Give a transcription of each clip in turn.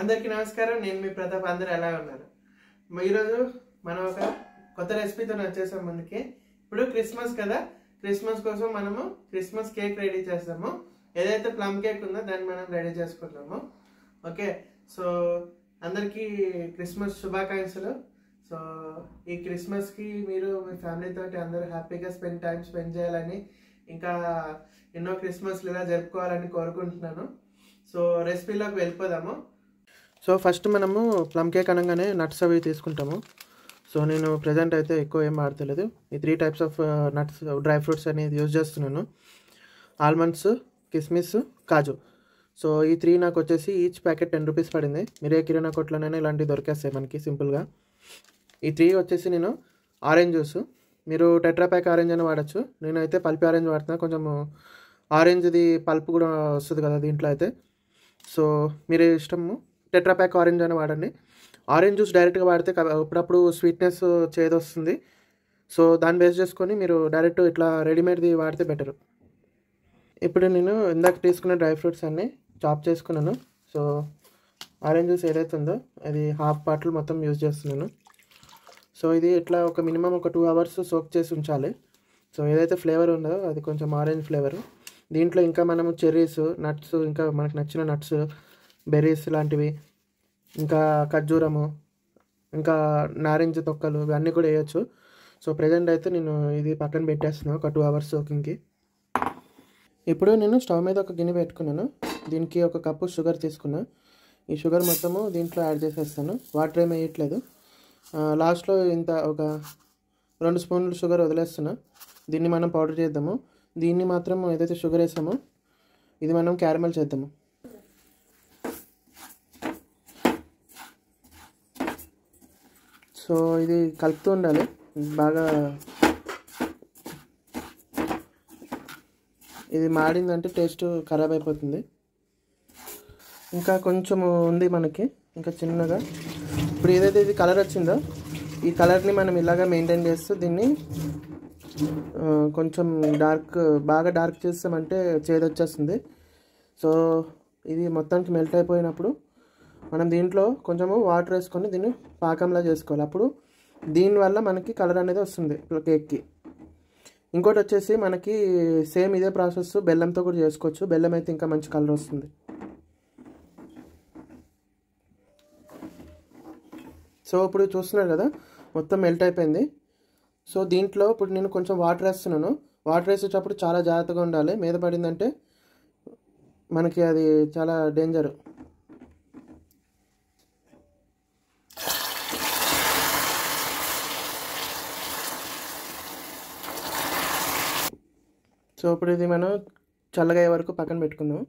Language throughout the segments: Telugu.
అందరికీ నమస్కారం. నేను మీ ప్రతాప్. అందరూ ఎలా ఉన్నారు? ఈరోజు మనం ఒక కొత్త రెసిపీతో వచ్చేసాం ముందుకి. ఇప్పుడు క్రిస్మస్ కదా, క్రిస్మస్ కోసం మనము క్రిస్మస్ కేక్ రెడీ చేస్తాము. ఏదైతే ప్లమ్ కేక్ ఉందో దాన్ని మనం రెడీ చేసుకుంటాము. ఓకే, సో అందరికీ క్రిస్మస్ శుభాకాంక్షలు. సో ఈ క్రిస్మస్కి మీరు మీ ఫ్యామిలీతో అందరూ హ్యాపీగా టైం స్పెండ్ చేయాలని, ఇంకా ఎన్నో క్రిస్మస్లు ఇలా జరుపుకోవాలని కోరుకుంటున్నాను. సో రెసిపీలోకి వెళ్ళిపోదాము. సో ఫస్ట్ మనము ప్లమ్ కేక్ అనగానే నట్స్ అవి తీసుకుంటాము. సో నేను ప్రజెంట్ అయితే ఎక్కువ ఏం వాడతలేదు. ఈ 3 types of nuts, dry fruits అనేది యూజ్ చేస్తున్నాను. ఆల్మండ్స్, కిస్మిస్, కాజు. సో ఈ 3 నాకు వచ్చేసి ఈచ్ ప్యాకెట్ 10 రూపీస్ పడింది. మీరే కిరాణా కొట్లోనైనా ఇలాంటివి దొరికేస్తాయి మనకి సింపుల్గా. ఈ 3 వచ్చేసి నేను ఆరెంజ్ జ్యూస్, మీరు టెట్రా ప్యాక్ ఆరెంజ్ అని వాడచ్చు. నేనైతే పల్పి ఆరెంజ్ వాడుతున్నా. కొంచెం ఆరెంజ్ది పల్ప్ కూడా వస్తుంది కదా దీంట్లో అయితే. సో మీరే ఇష్టము, టెట్రా ప్యాక్ ఆరెంజ్ అని వాడండి. ఆరెంజ్ జ్యూస్ డైరెక్ట్గా వాడితే అప్పుడప్పుడు స్వీట్నెస్ చేదు వస్తుంది. సో దాన్ని బేస్ చేసుకొని మీరు డైరెక్ట్ ఇట్లా రెడీమేడ్ది వాడితే బెటర్. ఇప్పుడు నేను ఇందాక తీసుకున్న డ్రై ఫ్రూట్స్ అన్నీ చాప్ చేసుకున్నాను. సో ఆరెంజ్ జ్యూస్ ఏదైతే ఉందో అది హాఫ్ బాటిల్ మొత్తం యూజ్ చేస్తున్నాను. సో ఇది ఇట్లా ఒక మినిమం ఒక 2 అవర్స్ సోక్ చేసి ఉంచాలి. సో ఏదైతే ఫ్లేవర్ ఉందో అది కొంచెం ఆరెంజ్ ఫ్లేవరు. దీంట్లో ఇంకా మనము చెర్రీస్, నట్స్, ఇంకా మనకు నచ్చిన నట్స్, బెర్రీస్ లాంటివి, ఇంకా ఖర్జూరము, ఇంకా నారింజ తొక్కలు, ఇవన్నీ కూడా వేయచ్చు. సో ప్రజెంట్ అయితే నేను ఇది పక్కన పెట్టేస్తున్నాను ఒక 2 అవర్స్ సోకింగ్కి. ఇప్పుడు నేను స్టవ్ మీద ఒక గిన్నె పెట్టుకున్నాను. దీనికి ఒక కప్పు షుగర్ తీసుకున్నా. ఈ షుగర్ మొత్తము దీంట్లో యాడ్ చేసేస్తాను. వాటర్ ఏమి వేయట్లేదు. లాస్ట్లో ఇంత ఒక 2 స్పూన్లు షుగర్ వదిలేస్తున్నా. దీన్ని మనం పౌడర్ చేద్దాము. దీన్ని మాత్రం ఏదైతే షుగర్ వేసామో ఇది మనం క్యారమెల్ చేద్దాము. సో ఇది కలుపుతూ ఉండాలి బాగా. ఇది మాడిందంటే టేస్ట్ ఖరాబ్ అయిపోతుంది. ఇంకా కొంచెం ఉంది మనకి, ఇంకా చిన్నగా. ఇప్పుడు ఏదైతే ఇది కలర్ వచ్చిందో ఈ కలర్ని మనం ఇలాగా మెయింటైన్ చేస్తూ దీన్ని కొంచెం బాగా డార్క్ చేస్తామంటే చేదు వచ్చేస్తుంది. సో ఇది మొత్తానికి మెల్ట్ అయిపోయినప్పుడు మనం దీంట్లో కొంచెము వాటర్ వేసుకొని దీన్ని పాకంలా చేసుకోవాలి. అప్పుడు దీనివల్ల మనకి కలర్ అనేది వస్తుంది కేక్కి. ఇంకోటి వచ్చేసి మనకి సేమ్ ఇదే ప్రాసెస్ బెల్లంతో కూడా చేసుకోవచ్చు. బెల్లం అయితే ఇంకా మంచి కలర్ వస్తుంది. సో ఇప్పుడు చూస్తున్నారు కదా మొత్తం మెల్ట్ అయిపోయింది. సో దీంట్లో ఇప్పుడు నేను కొంచెం వాటర్ వేస్తున్నాను. వాటర్ వేసేటప్పుడు చాలా జాగ్రత్తగా ఉండాలి. మీద పడిందంటే మనకి అది చాలా డేంజర్. సో ఇప్పుడు ఇది మనం చల్లగా అయ్యే వరకు పక్కన పెట్టుకుందాం.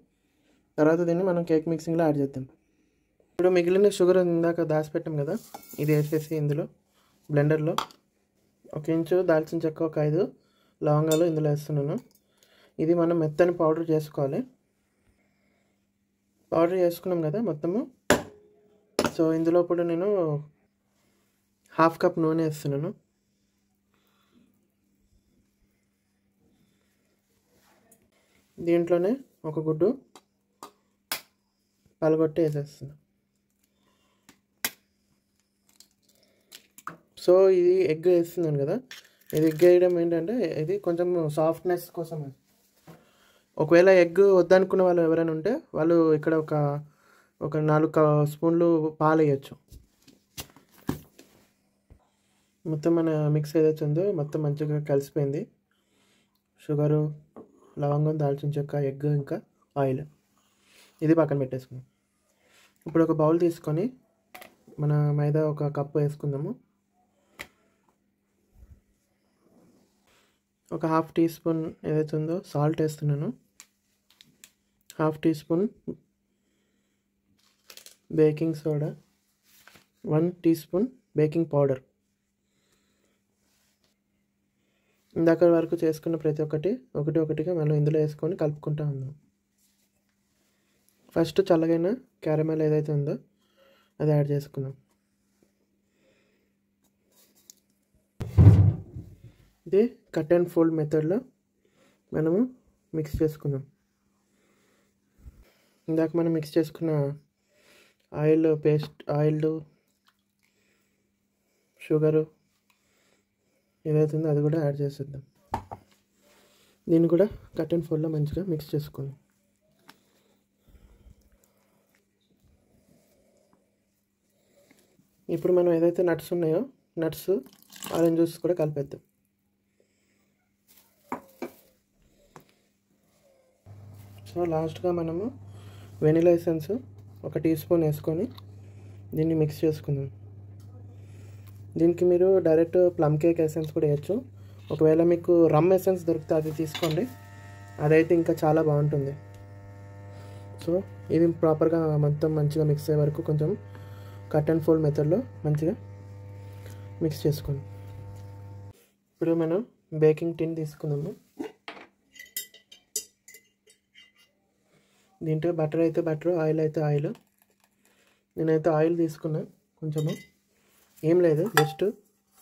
తర్వాత దీన్ని మనం కేక్ మిక్సింగ్లో యాడ్ చేద్దాం. ఇప్పుడు మిగిలిన షుగర్ ఇందాక దాచిపెట్టాం కదా, ఇది వేసేసి ఇందులో బ్లెండర్లో 1 ఇంచు దాల్చిన చెక్క, ఒక 5 లవంగాలు ఇందులో వేస్తున్నాను. ఇది మనం మెత్తని పౌడర్ చేసుకోవాలి. పౌడర్ చేసుకున్నాం కదా మొత్తము. సో ఇందులో ఇప్పుడు నేను 1/2 కప్ నూనె వేస్తున్నాను. దీంట్లోనే ఒక గుడ్డు పలగొట్టి వేసేస్తున్నాను. సో ఇది ఎగ్ వేస్తున్నాను కదా, ఇది ఎగ్ వేయడం ఏంటంటే ఇది కొంచెం సాఫ్ట్నెస్ కోసం. ఒకవేళ ఎగ్ వద్దనుకున్న వాళ్ళు ఎవరైనా ఉంటే వాళ్ళు ఇక్కడ ఒక 4 స్పూన్లు పాలు వేయచ్చు. మొత్తం మన మిక్స్ ఏదైతే ఉందో మొత్తం మంచిగా కలిసిపోయింది. షుగరు, లవంగం, దాల్చిన చెక్క, ఎగ్, ఇంకా ఆయిల్. ఇది పక్కన పెట్టేసుకుందాం. ఇప్పుడు ఒక బౌల్ తీసుకొని మన మైదా ఒక కప్పు వేసుకుందాము. ఒక 1/2 టీ స్పూన్ ఏదైతే ఉందో సాల్ట్ వేస్తున్నాను. 1/2 teaspoon baking soda, 1 teaspoon baking powder. ఇందాక వరకు చేసుకున్న ప్రతి ఒకటిగా మనం ఇందులో వేసుకొని కలుపుకుంటూ ఉందాం. ఫస్ట్ చల్లగైన క్యారమెల్ ఏదైతే ఉందో అది యాడ్ చేసుకుందాం. ఇది కట్ అండ్ ఫోల్డ్ మెథడ్లో మనము మిక్స్ చేసుకుందాం. ఇందాక మనం మిక్స్ చేసుకున్న ఆయిల్ పేస్ట్, ఆయిల్, షుగరు ఏదైతుందో అది కూడా యాడ్ చేసేద్దాం. దీన్ని కూడా కట్ అండ్ ఫోల్డ్లో మంచిగా మిక్స్ చేసుకోండి. ఇప్పుడు మనం ఏదైతే నట్స్ ఉన్నాయో నట్స్, ఆరెంజ్ జ్యూస్ కూడా కలిపేద్దాం. సో లాస్ట్గా మనము వెనిలా ఎసెన్స్ 1 టీ స్పూన్ వేసుకొని దీన్ని మిక్స్ చేసుకుందాం. దీనికి మీరు డైరెక్ట్ ప్లమ్ కేక్ ఎసెన్స్ కూడా వేయచ్చు. ఒకవేళ మీకు రమ్ ఎసెన్స్ దొరికితే అది తీసుకోండి, అదైతే ఇంకా చాలా బాగుంటుంది. సో ఇది ప్రాపర్గా మొత్తం మంచిగా మిక్స్ అయ్యే వరకు కొంచెం కట్ అండ్ ఫోల్డ్ మెథడ్లో మంచిగా మిక్స్ చేసుకోండి. ఇప్పుడు మనం బేకింగ్ టిన్ తీసుకుందాము. దీంట్లో బటర్ అయితే బటర్, ఆయిల్ అయితే ఆయిల్. నేనైతే ఆయిల్ తీసుకున్నా కొంచెము, ఏం లేదు జస్ట్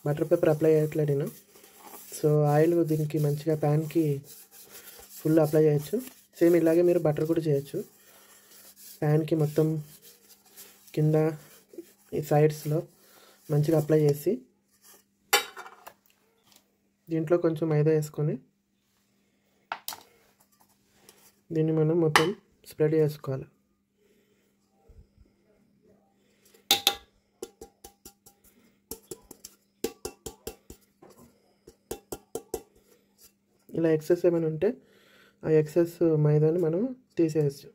బటర్ పేపర్ అప్లై చేయట్లేదు నేను. సో ఆయిల్ దీనికి మంచిగా ప్యాన్కి ఫుల్ అప్లై చేయొచ్చు. సేమ్ ఇలాగే మీరు బటర్ కూడా చేయొచ్చు. ప్యాన్కి మొత్తం కింద ఈ సైడ్స్లో మంచిగా అప్లై చేసి దీంట్లో కొంచెం మైదా వేసుకొని దీన్ని మనం మొత్తం స్ప్రెడ్ చేసుకోవాలి. ఇలా ఎక్సెస్ ఏమైనా ఉంటే ఆ ఎక్సెస్ మైదాని మనం తీసేయచ్చు.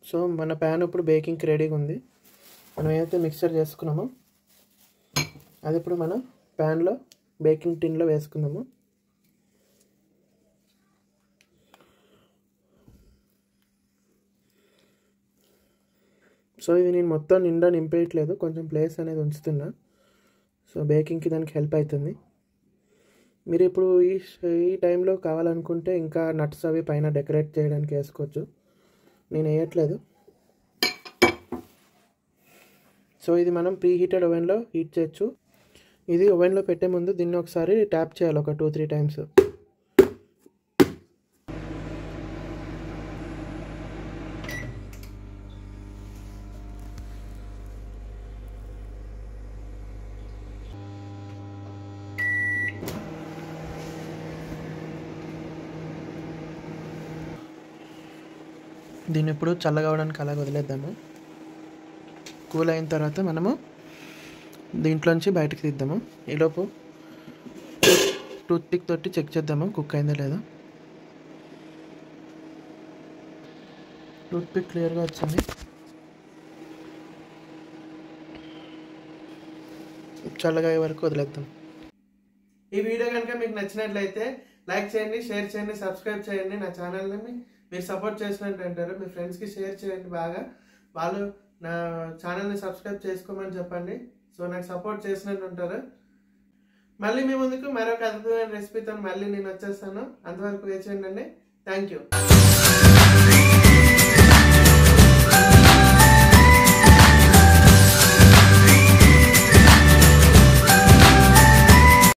సో మన ప్యాన్ ఇప్పుడు బేకింగ్కి రెడీగా ఉంది. మనం ఏదైతే మిక్చర్ చేసుకున్నామో అది ఇప్పుడు మనం ప్యాన్లో బేకింగ్ టిన్లో వేసుకుందాము. సో ఇది నేను మొత్తం నిండా నింపేయట్లేదు, కొంచెం ప్లేస్ అనేది ఉంచుతున్నా. సో బేకింగ్కి దానికి హెల్ప్ అవుతుంది. మీరు ఇప్పుడు ఈ టైంలో కావాలనుకుంటే ఇంకా నట్స్ అవి పైన డెకరేట్ చేయడానికి వేసుకోవచ్చు, నేను వేయట్లేదు. సో ఇది మనం ప్రీ హీటెడ్ ఓవెన్లో హీట్ చేయొచ్చు. ఇది ఓవెన్లో పెట్టే ముందు దీన్ని ఒకసారి ట్యాప్ చేయాలి ఒక 2-3 టైమ్స్. దీన్ని ఇప్పుడు చల్లగా అవడానికి అలాగ వదిలేద్దాము. కూల్ అయిన తర్వాత మనము దీంట్లోంచి బయటకు తీద్దాము. ఈలోపు టూత్ పిక్ తోటి చెక్ చేద్దాము కుక్ అయిందో లేదో. టూత్ పిక్ క్లియర్గా వచ్చింది. చల్లగా అయ్యే వరకు వదిలేద్దాం. ఈ వీడియో కనుక మీకు నచ్చినట్లయితే లైక్ చేయండి, షేర్ చేయండి, సబ్స్క్రైబ్ చేయండి. నా ఛానల్ని మీరు సపోర్ట్ చేసినట్టు అంటారు. మీ ఫ్రెండ్స్కి షేర్ చేయండి బాగా. వాళ్ళు నా ఛానల్ని సబ్స్క్రైబ్ చేసుకోమని చెప్పండి. సో నాకు సపోర్ట్ చేసినట్టు ఉంటారు. మళ్ళీ మీ ముందుకు మరొక అద్భుతమైన రెసిపీతో మళ్ళీ నేను వచ్చేస్తాను. అంతవరకు వేచేయండి. Thank you.